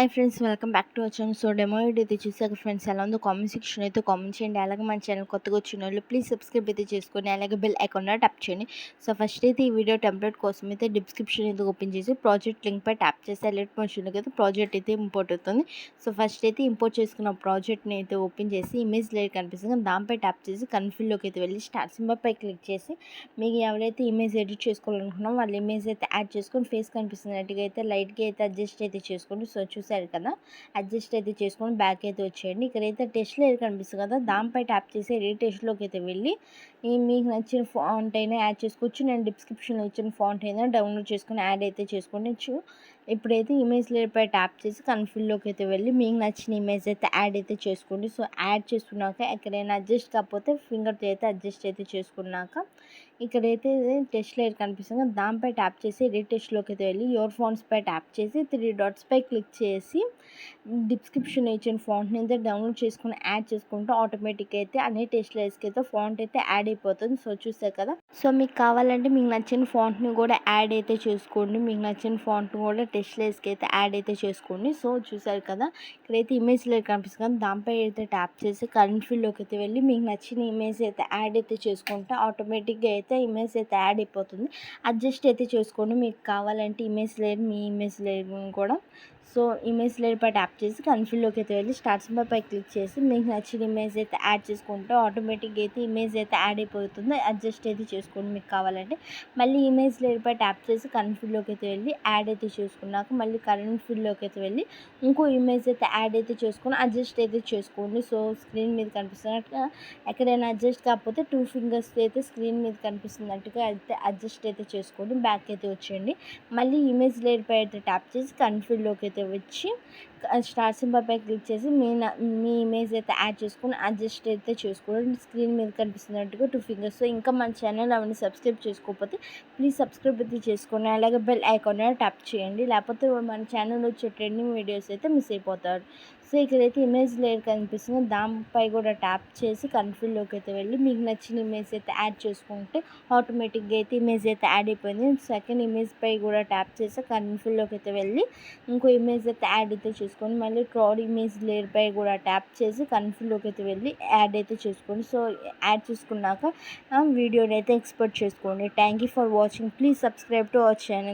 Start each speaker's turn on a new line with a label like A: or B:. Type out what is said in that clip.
A: Hi friends, welcome back to our channel. So demo video అయితే చూసాక friends ఎలా ఉందో కామెంట్ సెక్షన్ అయితే కామెంట్ చేయండి. అలాగే మన ఛానల్ కొత్తగా వచ్చిన వాళ్ళు ప్లీజ్ సబ్స్క్రైబ్ అయితే చేసుకొని అలాగే బెల్ ఐకాన్ ట్యాప్ చేయండి. సో ఫస్ట్ అయితే ఈ వీడియో టెంప్లెట్ కోసం అయితే డిస్క్రిప్షన్ అయితే ఓపెన్ చేసి ప్రాజెక్ట్ లింక్ పై ట్యాప్ చేసి అలర్ట్ మోషన్ కదా ప్రాజెక్ట్ అయితే ఇంపోర్ట్ అవుతుంది. సో ఫస్ట్ అయితే ఇంపోర్ట్ చేసుకున్న ప్రాజెక్ట్ని అయితే ఓపెన్ చేసి ఇమేజ్ లేయర్ కనిపిస్తుంది దానిపై ట్యాప్ చేసి కన్ఫిల్లోకి అయితే వెళ్ళి స్టార్ట్ సింబల్ పై క్లిక్ చేసి మీకు ఎవరైతే ఇమేజ్ ఎడిట్ చేసుకోవాలనుకున్నామో వాళ్ళ ఇమేజ్ అయితే యాడ్ చేసుకొని ఫేస్ కనిపిస్తున్నట్టుగా అయితే లైట్గా అయితే అడ్జస్ట్ అయితే చేసుకోండి. సో చూసారు కదా, అడ్జస్ట్ అయితే చేసుకొని బ్యాక్ అయితే వచ్చేయండి. ఇక్కడైతే టెస్ట్ లేయర్ కనిపిస్తుంది కదా, దానిపై ట్యాప్ చేసి రీటెస్ట్లోకి అయితే వెళ్ళి మీకు నచ్చిన ఫాంట్ అయినా యాడ్ చేసుకోవచ్చు. నేను డిస్క్రిప్షన్లో ఇచ్చిన ఫాంట్ అయినా డౌన్లోడ్ చేసుకొని యాడ్ అయితే చేసుకోవచ్చు. ఇప్పుడైతే ఇమేజ్ లేయర్పై ట్యాప్ చేసి కన్ఫిల్లోకి అయితే వెళ్ళి మీకు నచ్చిన ఇమేజ్ అయితే యాడ్ అయితే చేసుకోండి. సో యాడ్ చేసుకున్నాక ఎక్కడైనా అడ్జస్ట్ కాకపోతే ఫింగర్తో అయితే అడ్జస్ట్ అయితే చేసుకున్నాక ఇక్కడైతే టెస్ట్ లేయర్ కనిపిస్తుంది దానిపై ట్యాప్ చేసి రీటెస్ట్లోకి అయితే వెళ్ళి యువర్ ఫాంట్స్పై ట్యాప్ చేసి 3 డాట్స్పై క్లిక్ చేసి డిస్క్రిప్షన్ ఇచ్చిన ఫాంట్ని అయితే డౌన్లోడ్ చేసుకుని యాడ్ చేసుకుంటే ఆటోమేటిక్గా అయితే అన్ని టెస్ట్ లేయర్స్కి అయితే ఫాంట్ అయితే యాడ్ అయిపోతుంది. సో చూసారు కదా, సో మీకు కావాలంటే మీకు నచ్చిన ఫాంట్ని కూడా యాడ్ అయితే చేసుకోండి. మీకు నచ్చిన ఫాంట్ని కూడా టెస్ట్ లేయర్స్కి అయితే యాడ్ అయితే చేసుకోండి. సో చూసారు కదా, ఇక్కడైతే ఇమేజ్ లేయర్ కనిపిస్తుంది కదా, దానిపై అయితే ట్యాప్ చేసి కరెంట్ ఫీల్డ్లోకి అయితే వెళ్ళి మీకు నచ్చిన ఇమేజ్ అయితే యాడ్ అయితే చేసుకుంటే ఆటోమేటిక్గా అయితే ఇమేజ్ అయితే యాడ్ అయిపోతుంది. అడ్జస్ట్ అయితే చేసుకోండి. మీకు కావాలంటే ఇమేజ్ లేయర్ మీ ఇమేజ్ లేయర్ కూడా సో ఇమేజ్ లేయర్పై ట్యాప్ చేసి కన్ఫిల్లోకి అయితే వెళ్ళి స్టార్ట్ సింబల్ పై క్లిక్ చేసి మీకు నచ్చిన ఇమేజ్ అయితే యాడ్ చేసుకుంటే ఆటోమేటిక్గా అయితే ఇమేజ్ అయితే యాడ్ అయిపోతుంది. అడ్జస్ట్ అయితే చేసుకోండి. మీకు కావాలంటే మళ్ళీ ఇమేజ్ లేయర్పై ట్యాప్ చేసి కన్ఫిల్లోకి అయితే వెళ్ళి యాడ్ అయితే చేసుకున్నాక మళ్ళీ కరెంట్ ఫీల్డ్లోకి అయితే వెళ్ళి ఇంకో ఇమేజ్ అయితే యాడ్ అయితే చేసుకొని అడ్జస్ట్ అయితే చేసుకోండి. సో స్క్రీన్ మీద కనిపిస్తున్నట్టుగా ఎక్కడైనా అడ్జస్ట్ కాకపోతే 2 ఫింగర్స్ అయితే స్క్రీన్ మీద కనిపిస్తున్నట్టుగా అయితే అడ్జస్ట్ అయితే చేసుకోండి. బ్యాక్ అయితే వచ్చేయండి. మళ్ళీ ఇమేజ్ లేయర్పై అయితే ట్యాప్ చేసి కన్ఫిల్లోకి అయితే వచ్చి స్టార్ సింబల్ పై క్లిక్ చేసి మీ ఇమేజ్ అయితే యాడ్ చేసుకొని అడ్జస్ట్ అయితే చేసుకోండి. స్క్రీన్ మీద కనిపిస్తున్నట్టుగా 2 ఫింగర్స్. సో ఇంకా మన ఛానల్ అవన్నీ సబ్స్క్రైబ్ చేసుకోకపోతే ప్లీజ్ సబ్స్క్రైబ్ అయితే చేసుకోండి. అలాగే బెల్ ఐకాన్ ట్యాప్ చేయండి, లేకపోతే మన ఛానల్ వచ్చే ట్రెండింగ్ వీడియోస్ అయితే మిస్ అయిపోతారు. సో ఇక్కడైతే ఇమేజ్ లేయర్ కనిపిస్తుంది దానిపై కూడా ట్యాప్ చేసి కన్ఫిల్లోకి అయితే వెళ్ళి మీకు నచ్చిన ఇమేజ్ అయితే యాడ్ చేసుకుంటే ఆటోమేటిక్గా అయితే ఇమేజ్ అయితే యాడ్ అయిపోయింది. సెకండ్ ఇమేజ్ పై కూడా ట్యాప్ చేసి కన్ఫిల్లోకి అయితే వెళ్ళి ఇంకో ఇమేజ్ అయితే యాడ్ అయితే చేసుకొని మళ్ళీ క్రౌడ్ ఇమేజ్ లేయర్ పై కూడా ట్యాప్ చేసి కన్ఫిల్లోకి అయితే వెళ్ళి యాడ్ అయితే చేసుకోండి. సో యాడ్ చేసుకున్నాక వీడియోని అయితే ఎక్స్పోర్ట్ చేసుకోండి. Thank you for watching. Please subscribe to our channel.